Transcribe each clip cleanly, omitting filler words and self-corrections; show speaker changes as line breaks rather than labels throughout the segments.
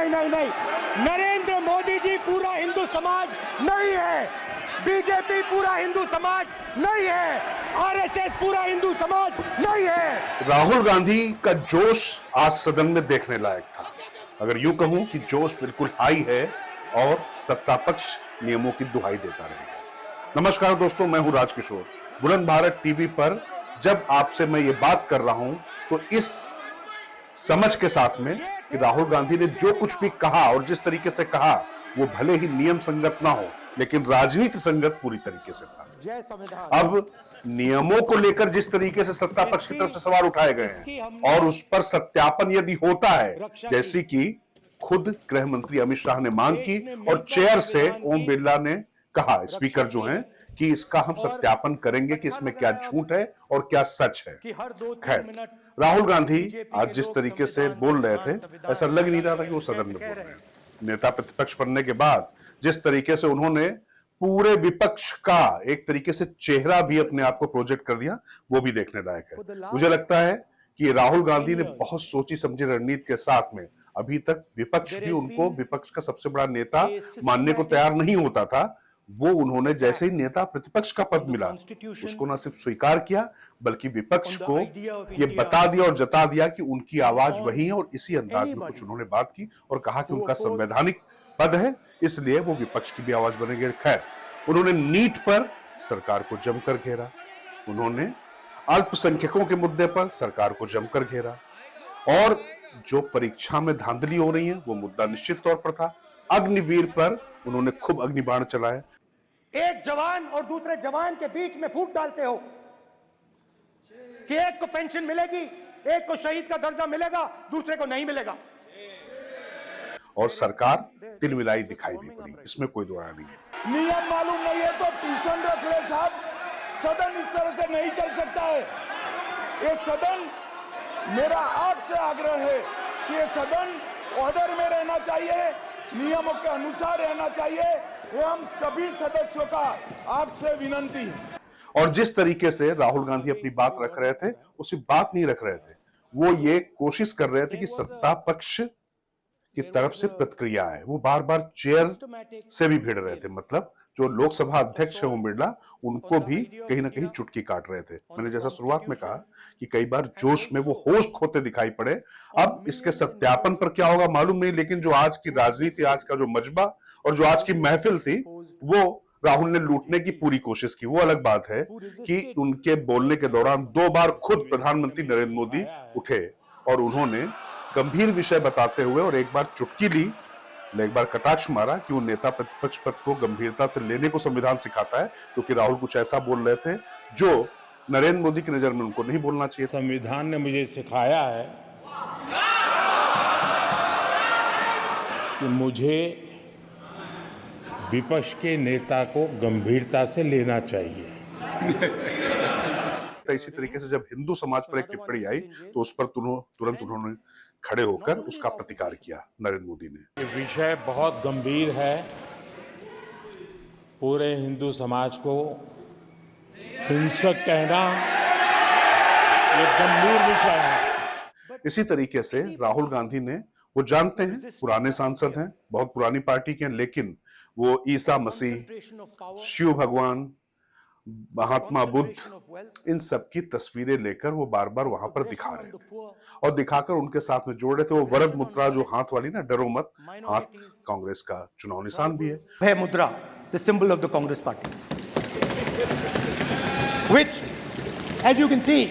नहीं नहीं नहीं, नरेंद्र मोदी जी पूरा हिंदू समाज नहीं है, बीजेपी पूरा हिंदू समाज नहीं है, आरएसएस पूरा हिंदू समाज नहीं है।
राहुल गांधी का जोश आज सदन में देखने लायक था। अगर यूं कहूं कि जोश बिल्कुल हाई है और सत्ता पक्ष नियमों की दुहाई देता रहेगा। नमस्कार दोस्तों, मैं हूं राजकिशोर। बुलंद भारत टीवी पर जब आपसे मैं ये बात कर रहा हूं तो इस समझ के साथ में कि राहुल गांधी ने जो कुछ भी कहा और जिस तरीके से कहा वो भले ही नियम संगत ना हो, लेकिन राजनीति संगत पूरी तरीके से था। अब नियमों को लेकर जिस तरीके से सत्ता पक्ष की तरफ से सवाल उठाए गए हैं और उस पर सत्यापन यदि होता है, जैसी कि खुद गृह मंत्री अमित शाह ने मांग की और चेयर से ओम बिरला ने कहा, स्पीकर जो हैं, कि इसका हम सत्यापन करेंगे कि इसमें क्या झूठ है और क्या सच है। खैर, राहुल गांधी आज जिस तरीके से बोल रहे थे, ऐसा लग नहीं रहा था कि वो सदन में बोल रहे हैं। नेता प्रतिपक्ष बनने के बाद जिस तरीके से उन्होंने पूरे विपक्ष का एक तरीके से चेहरा भी अपने आप को प्रोजेक्ट कर दिया, वो भी देखने लायक है। मुझे लगता है कि राहुल गांधी ने बहुत सोची समझी रणनीति के साथ में, अभी तक विपक्ष भी उनको विपक्ष का सबसे बड़ा नेता मानने को तैयार नहीं होता था, वो उन्होंने जैसे ही नेता प्रतिपक्ष का पद मिला उसको न सिर्फ स्वीकार किया बल्कि विपक्ष को ये बता दिया और जता दिया कि उनकी आवाज वही है, और इसी अंदाज में कुछ उन्होंने बात की और कहा कि उनका संवैधानिक पद है, इसलिए वो विपक्ष की भी आवाज बनेंगे। खैर, उन्होंने नीट पर सरकार को जमकर घेरा, उन्होंने अल्पसंख्यकों के मुद्दे पर सरकार को जमकर घेरा, और जो परीक्षा में धांधली हो रही है वो मुद्दा निश्चित तौर पर था। अग्निवीर पर उन्होंने खूब अग्निबाण चलाए।
एक जवान और दूसरे जवान के बीच में फूट डालते हो कि एक को पेंशन मिलेगी, एक को शहीद का दर्जा मिलेगा, दूसरे को नहीं मिलेगा।
और सरकार तिलमिलाई दिखाई दी पड़ी, इसमें कोई दो राय नहीं है।
नियम मालूम नहीं है तो ट्यूशन रख ले साहब, सदन इस तरह से नहीं चल सकता है। ये सदन, मेरा आपसे आग्रह है कि ये सदन ऑर्डर में रहना चाहिए, नियमों के अनुसार रहना चाहिए, ये हम सभी सदस्यों का आपसे विनंती है।
और जिस तरीके से राहुल गांधी अपनी बात रख रहे थे, उसी बात नहीं रख रहे थे, वो ये कोशिश कर रहे थे कि सत्ता पक्ष की तरफ से प्रतिक्रिया है। वो बार बार चेयर से भी भिड़ रहे थे, मतलब जो लोकसभा अध्यक्ष है ओम बिरला, उनको भी कहीं ना कहीं चुटकी काट रहे थे। मैंने जैसा शुरुआत में कहा कि कई बार जोश में वो होश खोते दिखाई पड़े। अब इसके सत्यापन पर क्या होगा मालूम नहीं, लेकिन जो आज की राजनीति, आज का जो मजबा और जो आज की महफिल थी, वो राहुल ने लूटने की पूरी कोशिश की। वो अलग बात है कि उनके बोलने के दौरान 2 बार खुद प्रधानमंत्री नरेंद्र मोदी उठे और उन्होंने गंभीर विषय बताते हुए और एक बार चुटकी ली, एक बार कटाक्ष मारा कि वो नेता प्रतिपक्ष पद को गंभीरता से लेने को संविधान सिखाता है, क्योंकि राहुल कुछ ऐसा बोल रहे थे जो नरेंद्र मोदी की नजर में उनको नहीं बोलना चाहिए।
संविधान ने मुझे सिखाया है कि मुझे विपक्ष के नेता को गंभीरता से लेना चाहिए।
इसी तरीके से जब हिंदू समाज पर एक टिप्पणी आई तो उस पर तुरंत उन्होंने खड़े होकर उसका प्रतिकार किया नरेंद्र मोदी ने।
ये विषय बहुत गंभीर है, पूरे हिंदू समाज को हिंसक कहना ये गंभीर विषय है।
इसी तरीके से राहुल गांधी ने, वो जानते हैं, पुराने सांसद हैं, बहुत पुरानी पार्टी के हैं, लेकिन वो ईसा मसीह, शिव भगवान, महात्मा बुद्ध, इन सब की तस्वीरें लेकर वो बार बार वहां पर दिखा रहे थे और दिखाकर उनके साथ में जोड़ रहे थे। वो वरद मुद्रा जो हाथ वाली ना, डरो मत, हाथ कांग्रेस का चुनाव निशान भी है।
भय मुद्रा, the symbol of the Congress party, which as you can see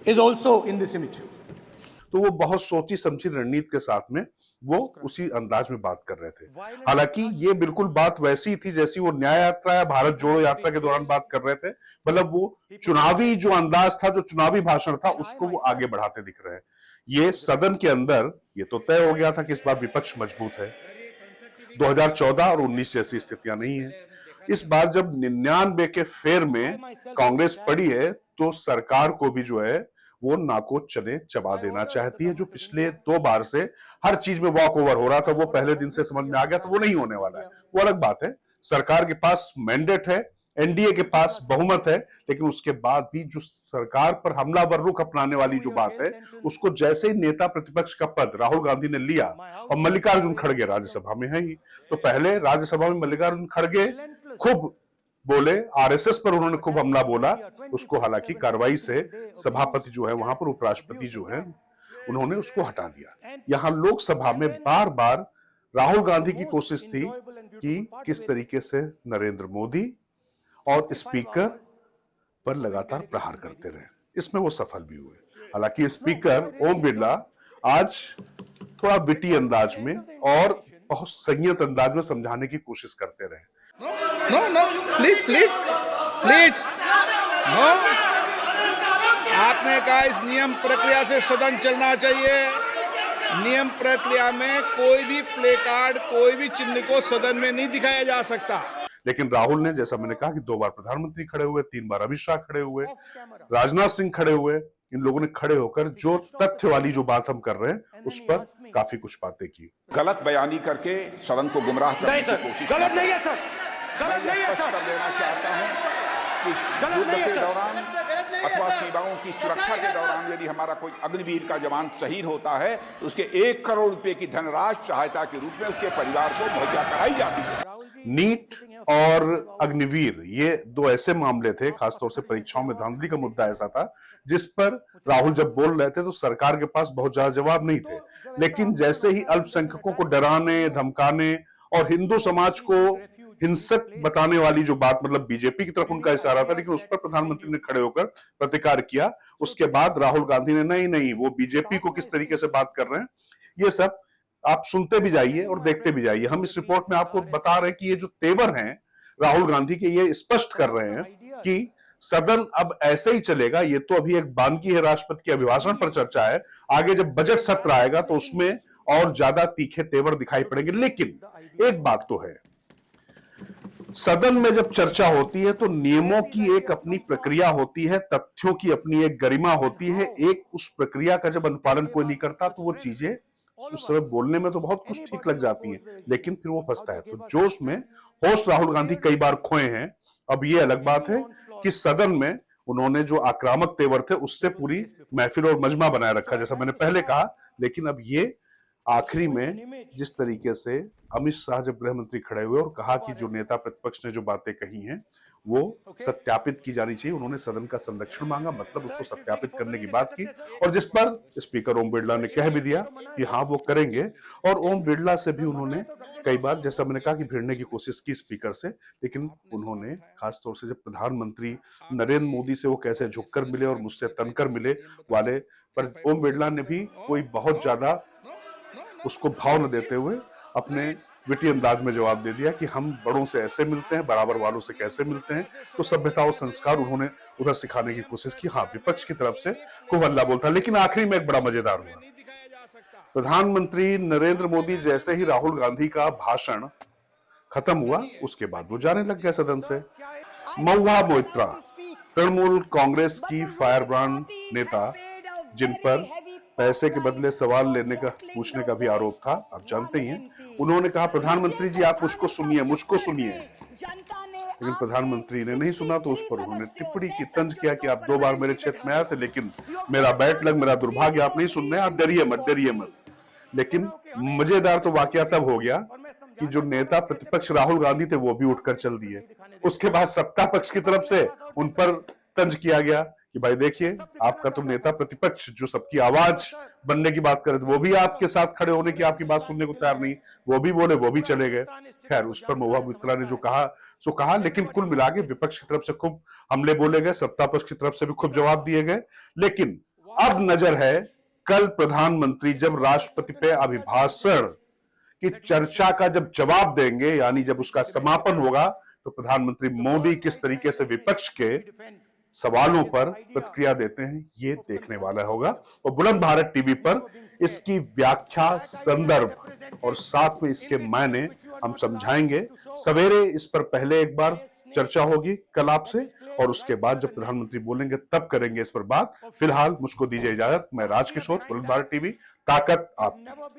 is also in this image.
तो वो बहुत सोची समझी रणनीति के साथ में वो उसी अंदाज में बात कर रहे थे। हालांकि ये बिल्कुल बात वैसी थी जैसी वो न्याय यात्रा या भारत जोड़ो यात्रा के दौरान बात कर रहे थे, मतलब वो चुनावी जो अंदाज था, जो चुनावी भाषण था, उसको वो आगे बढ़ाते दिख रहे हैं। ये सदन के अंदर ये तो तय हो गया था कि इस बार विपक्ष मजबूत है, 2014 और 19 जैसी स्थितियां नहीं है। इस बार जब 99 के फेर में कांग्रेस पड़ी है तो सरकार को भी जो है वो नाको चने चबा देना चाहती है। जो पिछले 2 बार से हर चीज में वॉक ओवर हो रहा था, वो पहले दिन से समझ में आ गया था वो नहीं होने वाला है। वो अलग बात है। सरकार के पास मैंडेट है एनडीए के पास बहुमत है, लेकिन उसके बाद भी जो सरकार पर हमलावर रुख अपनाने वाली जो बात है, उसको जैसे ही नेता प्रतिपक्ष का पद राहुल गांधी ने लिया, और मल्लिकार्जुन खड़गे राज्यसभा में है ही, तो पहले राज्यसभा में मल्लिकार्जुन खड़गे खूब बोले, आरएसएस पर उन्होंने खूब हमला बोला, उसको हालांकि कार्रवाई से सभापति जो है वहां पर उपराष्ट्रपति जो है उन्होंने उसको हटा दिया। यहां लोकसभा में बार बार राहुल गांधी की कोशिश थी कि किस तरीके से नरेंद्र मोदी और स्पीकर पर लगातार प्रहार करते रहे, इसमें वो सफल भी हुए। हालांकि स्पीकर ओम बिरला आज थोड़ा विटी अंदाज में और बहुत संयत अंदाज में समझाने की कोशिश करते रहे।
No please please please no, आपने कहा इस नियम प्रक्रिया से सदन चलना चाहिए। नियम प्रक्रिया में कोई भी प्ले कार्ड, कोई भी चिन्ह को सदन में नहीं दिखाया जा सकता।
लेकिन राहुल ने, जैसा मैंने कहा कि 2 बार प्रधानमंत्री खड़े हुए, 3 बार अमित शाह खड़े हुए, राजनाथ सिंह खड़े हुए, इन लोगों ने खड़े होकर जो तथ्य वाली जो बात हम कर रहे हैं उस पर काफी कुछ बातें की।
गलत बयानी करके सदन को गुमराह करने की कोशिश
गलत नहीं है सर, गलत नहीं है सर,
कर देना चाहता हूं कि
गलत नहीं है
युद्ध के
सर।
दौरान अथवा सीमाओं की सुरक्षा के दौरान यदि हमारा कोई अग्निवीर का जवान शहीद होता है तो उसके 1 करोड़ रुपए की धनराशि सहायता के रूप में उसके परिवार को मुहैया कराई जाती है।
नीट और अग्निवीर, ये 2 ऐसे मामले थे, खासतौर से परीक्षाओं में धांधली का मुद्दा ऐसा था जिस पर राहुल जब बोल रहे थे तो सरकार के पास बहुत ज्यादा जवाब नहीं थे। लेकिन जैसे ही अल्पसंख्यकों को डराने, धमकाने और हिंदू समाज को हिंसक बताने वाली जो बात, मतलब बीजेपी की तरफ उनका इशारा था, लेकिन उस पर प्रधानमंत्री ने खड़े होकर प्रतिकार किया। उसके बाद राहुल गांधी ने नहीं वो बीजेपी को किस तरीके से बात कर रहे हैं, ये सब आप सुनते भी जाइए और देखते भी जाइए। हम इस रिपोर्ट में आपको बता रहे हैं कि ये जो तेवर हैं राहुल गांधी के, ये स्पष्ट कर रहे हैं कि सदन अब ऐसे ही चलेगा। ये तो अभी एक बानगी है, राष्ट्रपति के अभिभाषण पर चर्चा है, आगे जब बजट सत्र आएगा तो उसमें और ज्यादा तीखे तेवर दिखाई पड़ेंगे। लेकिन एक बात तो है, सदन में जब चर्चा होती है तो नियमों की एक अपनी प्रक्रिया होती है, तथ्यों की अपनी एक गरिमा होती है। एक उस प्रक्रिया का जब अनुपालन कोई नहीं करता तो वो चीजें उस समय बोलने में तो बहुत कुछ ठीक लग जाती हैं, लेकिन फिर वो फंसता है। तो जोश में होश राहुल गांधी कई बार खोए हैं। अब ये अलग बात है कि सदन में उन्होंने जो आक्रामक तेवर थे उससे पूरी महफिल और मजमा बनाए रखा, जैसा मैंने पहले कहा। लेकिन अब ये आखिरी में जिस तरीके से अमित शाह जब गृह मंत्री खड़े हुए और कहा कि जो नेता प्रतिपक्ष ने जो बातें कही हैं वो सत्यापित की जानी चाहिए, उन्होंने सदन का संरक्षण मांगा, मतलब उसको सत्यापित करने की बात की, और जिस पर स्पीकर ओम बिरला ने कह भी दिया कि हाँ वो करेंगे। और ओम बिरला से भी उन्होंने कई बार, जैसा मैंने कहा, कि भिड़ने की कोशिश की स्पीकर से, लेकिन उन्होंने खासतौर से जब प्रधानमंत्री नरेंद्र मोदी से वो कैसे झुककर मिले और मुझसे तनकर मिले वाले पर ओम बिरला ने भी कोई बहुत ज्यादा उसको भाव न देते हुए अपने विटी अंदाज में जवाब दे दिया कि हम बड़ों से ऐसे मिलते हैं, बराबर वालों से कैसे मिलते हैं। तो सभ्यता और संस्कार उन्होंने उधर सिखाने की कोशिश की। हाँ, विपक्ष की तरफ से खूब हल्ला बोल था, लेकिन आखिरी में एक बड़ा मजेदार हुआ। प्रधानमंत्री नरेंद्र मोदी जैसे ही राहुल गांधी का भाषण खत्म हुआ उसके बाद वो जाने लग गए सदन से। महुआ मोइत्रा, तृणमूल कांग्रेस की फायरब्रांड नेता, जिन पर पैसे के बदले सवाल लेने का, पूछने का भी आरोप था, आप जानते ही हैं, उन्होंने कहा प्रधानमंत्री जी आप मुझको सुनिए, मुझको सुनिए। लेकिन प्रधानमंत्री ने नहीं सुना तो उस पर उन्होंने टिप्पणी की, तंज किया कि आप 2 बार मेरे क्षेत्र में आए थे, लेकिन मेरा बैड लक, मेरा दुर्भाग्य, आप नहीं सुन रहे, आप डरिए मत, डरिए मत। लेकिन मजेदार तो वाकया तब हो गया कि जो नेता प्रतिपक्ष राहुल गांधी थे वो भी उठकर चल दिए। उसके बाद सत्ता पक्ष की तरफ से उन पर तंज किया गया कि भाई देखिए, आपका तो नेता प्रतिपक्ष जो सबकी आवाज बनने की बात करे थे वो भी आपके साथ खड़े होने की, आपकी बात सुनने को तैयार नहीं, वो भी बोले, वो भी चले गए। खैर, उस पर महुआ मोइत्रा ने जो कहा सो कहा, लेकिन कुल मिला के विपक्ष की तरफ से खूब हमले बोले गए, सत्ता पक्ष की तरफ से भी खूब जवाब दिए गए। लेकिन अब नजर है कल प्रधानमंत्री जब राष्ट्रपति पे अभिभाषण की चर्चा का जब जवाब देंगे, यानी जब उसका समापन होगा, तो प्रधानमंत्री मोदी किस तरीके से विपक्ष के सवालों पर प्रतिक्रिया देते हैं, ये देखने वाला होगा। और बुलंद भारत टीवी पर इसकी व्याख्या, संदर्भ और साथ में इसके मायने हम समझाएंगे। सवेरे इस पर पहले एक बार चर्चा होगी कल आपसे, और उसके बाद जब प्रधानमंत्री बोलेंगे तब करेंगे इस पर बात। फिलहाल मुझको दीजिए इजाजत। मैं राजकिशोर, बुलंद भारत टीवी, ताकत आप।